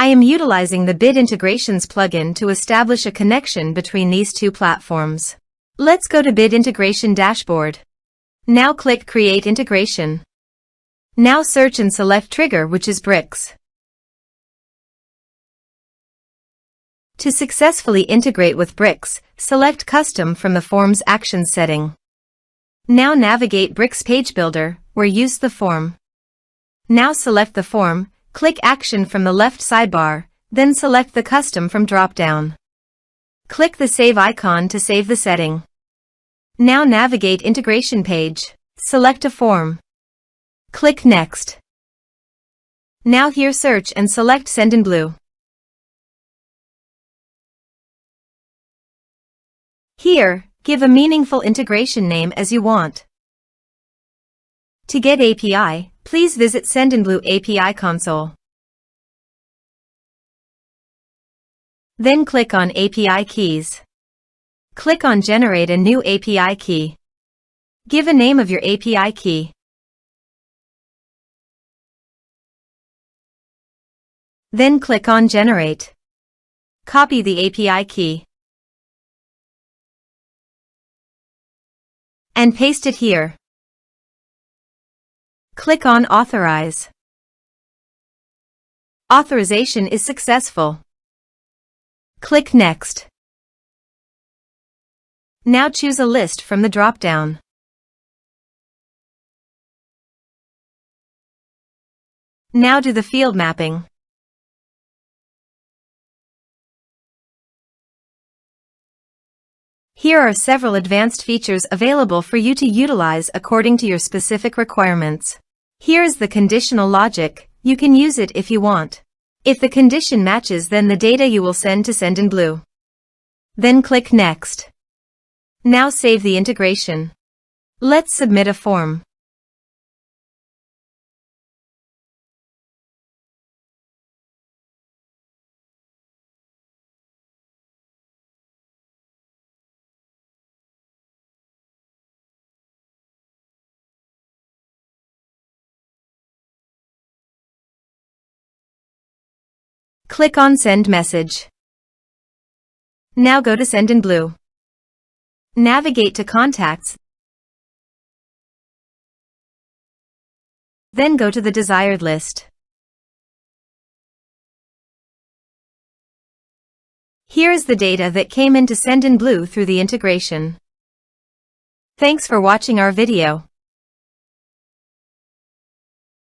I am utilizing the Bid Integrations plugin to establish a connection between these two platforms. Let's go to Bid Integration Dashboard. Now click Create Integration. Now search and select Trigger, which is Bricks. To successfully integrate with Bricks, select Custom from the Form's Actions setting. Now navigate Bricks Page Builder, where use the form. Now select the form, click Action from the left sidebar, then select the Custom from drop-down. Click the Save icon to save the setting. Now navigate Integration page, select a form. Click Next. Now here search and select Sendinblue. Here, give a meaningful integration name as you want. To get API, please visit Sendinblue API console. Then click on API keys. Click on Generate a new API key. Give a name of your API key. Then click on Generate. Copy the API key and paste it here. Click on Authorize. Authorization is successful. Click Next. Now choose a list from the drop-down. Now do the field mapping. Here are several advanced features available for you to utilize according to your specific requirements. Here is the conditional logic. You can use it if you want. If the condition matches, then the data you will send to Sendinblue. Then click Next. Now save the integration. Let's submit a form. Click on Send Message. Now go to Sendinblue. Navigate to Contacts. Then go to the desired list. Here is the data that came into Sendinblue through the integration. Thanks for watching our video.